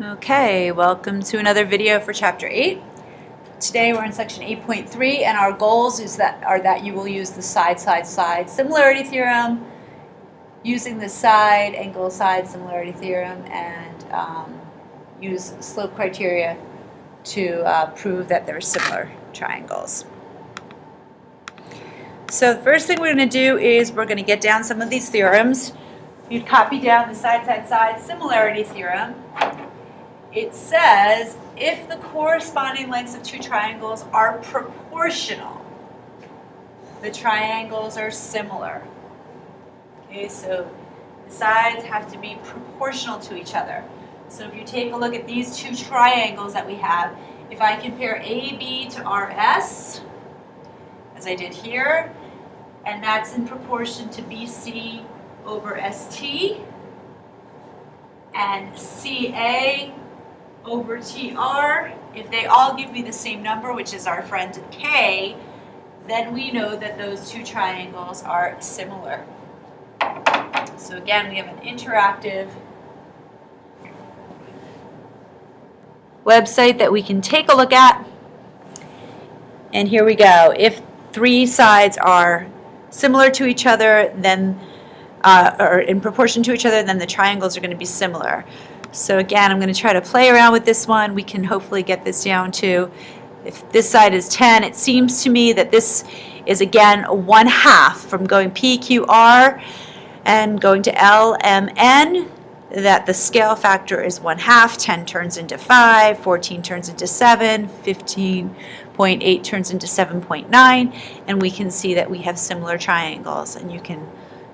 Okay, welcome to another video for Chapter 8. Today we're in Section 8.3 and our goals are that you will use the side similarity theorem, using the side angle side similarity theorem, and use slope criteria to prove that they're similar triangles. So the first thing we're going to do is we're going to get down some of these theorems. You'd copy down the side similarity theorem. It says if the corresponding lengths of two triangles are proportional, the triangles are similar. Okay, so the sides have to be proportional to each other. So if you take a look at these two triangles that we have, if I compare AB to RS, as I did here, and that's in proportion to BC over ST, and CA over TR, if they all give me the same number, which is our friend K, then we know that those two triangles are similar. So again, we have an interactive website that we can take a look at. And here we go. If three sides are similar to each other, then or in proportion to each other, then the triangles are going to be similar. So again, I'm going to try to play around with this one. We can hopefully get this down to, if this side is 10, it seems to me that this is again 1/2 from going PQR and going to LMN, that the scale factor is 1/2. 10 turns into 5, 14 turns into 7, 15.8 turns into 7.9, and we can see that we have similar triangles, and you can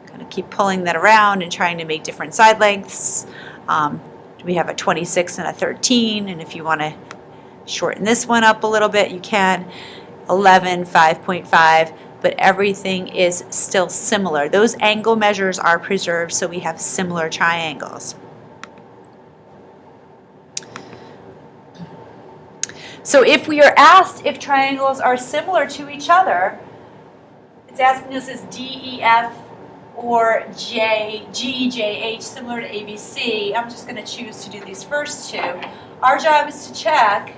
kind of keep pulling that around and trying to make different side lengths. We have a 26 and a 13, and if you want to shorten this one up a little bit, you can. 11, 5.5, but everything is still similar. Those angle measures are preserved, so we have similar triangles. So if we are asked if triangles are similar to each other, it's asking us is DEF or GJH similar to ABC. I'm just going to choose to do these first two. Our job is to check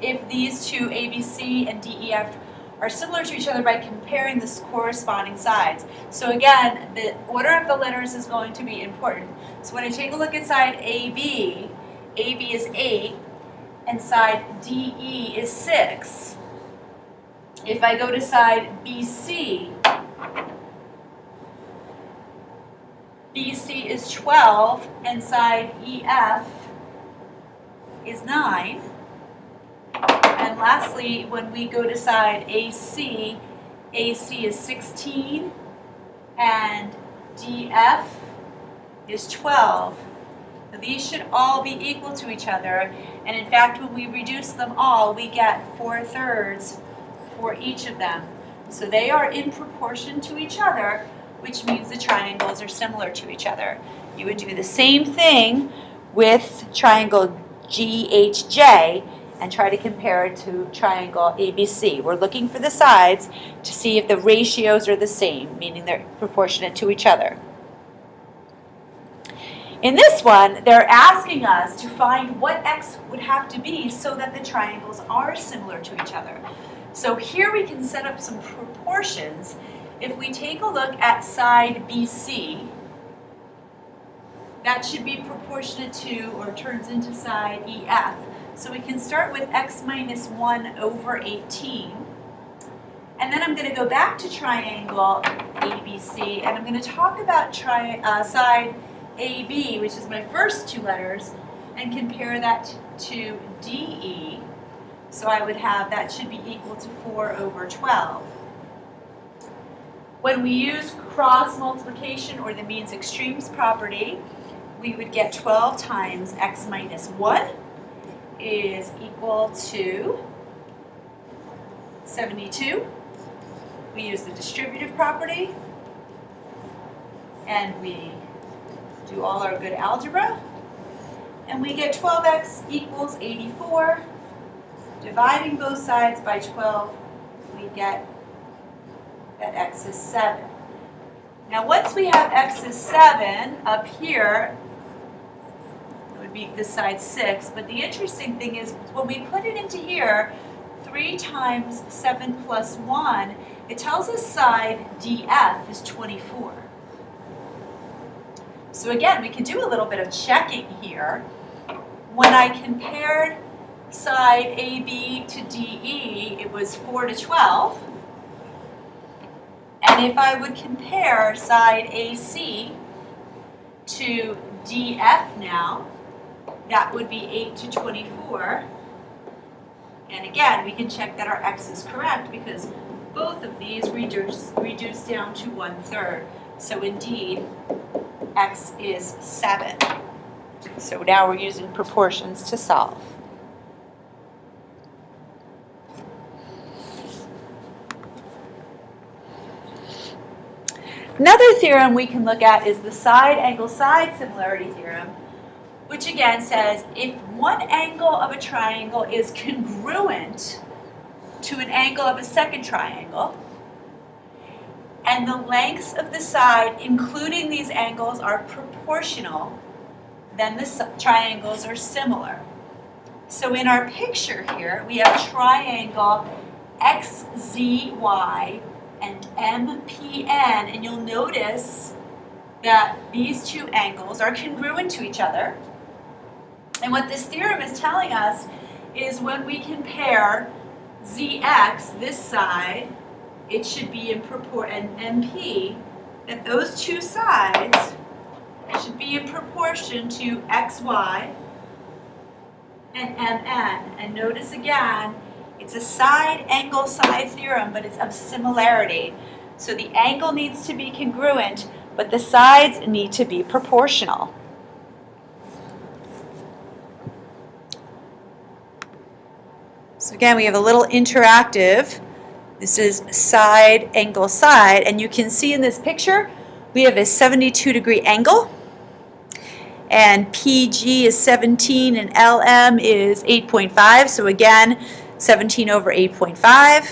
if these two, ABC and DEF, are similar to each other by comparing the corresponding sides. So again, the order of the letters is going to be important. So when I take a look at side AB, AB is 8, and side DE is 6. If I go to side BC, BC is 12, and side EF is 9. And lastly, when we go to side AC, AC is 16, and DF is 12. So these should all be equal to each other, and in fact, when we reduce them all, we get 4/3 for each of them. So they are in proportion to each other, which means the triangles are similar to each other. You would do the same thing with triangle GHJ and try to compare it to triangle ABC. We're looking for the sides to see if the ratios are the same, meaning they're proportionate to each other. In this one, they're asking us to find what X would have to be so that the triangles are similar to each other. So here we can set up some proportions. If we take a look at side BC, that should be proportionate to, or turns into side EF. So we can start with X minus 1 over 18. And then I'm going to go back to triangle ABC, and I'm going to talk about side AB, which is my first two letters, and compare that to DE. So I would have that should be equal to 4 over 12. When we use cross multiplication or the means extremes property, we would get 12 times X minus 1 is equal to 72. We use the distributive property, and we do all our good algebra, and we get 12x equals 84. Dividing both sides by 12, we get that x is 7. Now once we have x is 7 up here, would be this side 6. But the interesting thing is when we put it into here, 3 times 7 plus 1, it tells us side DF is 24. So again, we can do a little bit of checking here. When I compared side AB to DE, it was 4 to 12. And if I would compare side AC to DF now, that would be 8 to 24. And again, we can check that our X is correct because both of these reduce down to 1/3. So indeed, X is 7. So now we're using proportions to solve. Another theorem we can look at is the side-angle-side similarity theorem, which again says if one angle of a triangle is congruent to an angle of a second triangle, and the lengths of the side, including these angles, are proportional, then the triangles are similar. So in our picture here, we have triangle XZY and MPN, and you'll notice that these two angles are congruent to each other. And what this theorem is telling us is when we compare ZX, this side, it should be in proportion, and MP, that those two sides should be in proportion to XY and MN. And notice again, it's a side-angle-side theorem, but it's of similarity. So the angle needs to be congruent, but the sides need to be proportional. So again, we have a little interactive. This is side, angle, side, and you can see in this picture, we have a 72-degree angle, and PG is 17 and LM is 8.5, so again, 17 over 8.5,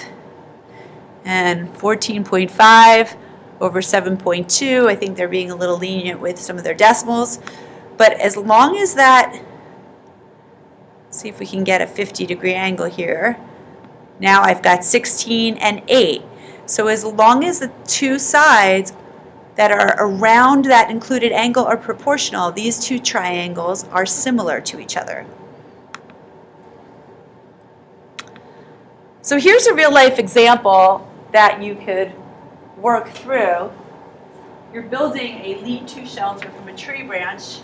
and 14.5 over 7.2. I think they're being a little lenient with some of their decimals, but as long as that, see if we can get a 50-degree angle here. Now I've got 16 and 8. So as long as the two sides that are around that included angle are proportional, these two triangles are similar to each other. So here's a real-life example that you could work through. You're building a lean-to shelter from a tree branch.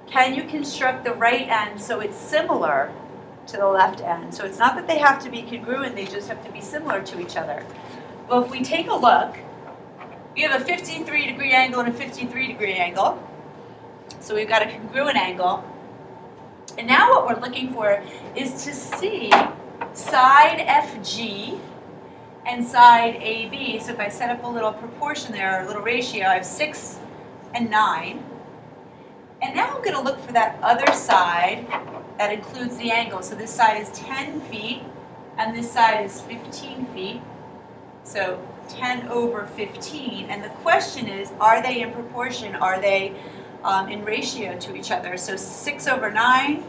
Can you construct the right end so it's similar to the left end? So it's not that they have to be congruent, they just have to be similar to each other. Well, if we take a look, we have a 53-degree angle and a 53-degree angle. So we've got a congruent angle. And now what we're looking for is to see side FG and side AB. So if I set up a little proportion there, a little ratio, I have 6 and 9. And now I'm going to look for that other side that includes the angle. So this side is 10 feet and this side is 15 feet. So 10 over 15. And the question is, are they in proportion? Are they in ratio to each other? So 6 over 9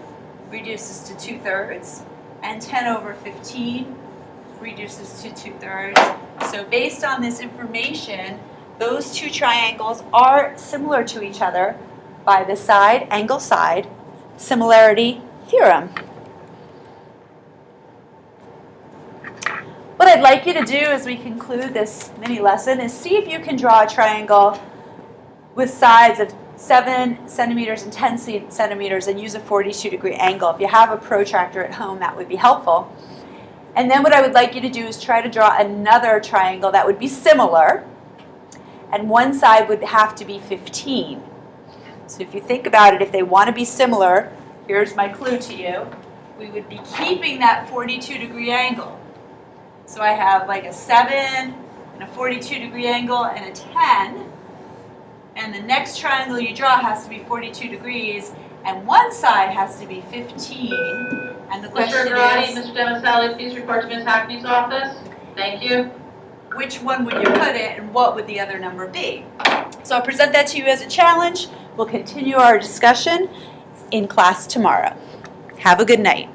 reduces to 2/3. And 10 over 15 reduces to 2/3. So based on this information, those two triangles are similar to each other by the side, angle, side, similarity theorem. What I'd like you to do as we conclude this mini lesson is see if you can draw a triangle with sides of 7 centimeters and 10 centimeters and use a 42-degree angle. If you have a protractor at home, that would be helpful. And then what I would like you to do is try to draw another triangle that would be similar, and one side would have to be 15. So if you think about it, if they want to be similar, here's my clue to you, we would be keeping that 42-degree angle. So I have like a 7 and a 42-degree angle and a 10. And the next triangle you draw has to be 42 degrees, and one side has to be 15. And the question is, Mr. Demoselli, please report to Ms. Hackney's office. Thank you. Which one would you put it, and what would the other number be? So I'll present that to you as a challenge. We'll continue our discussion in class tomorrow. Have a good night.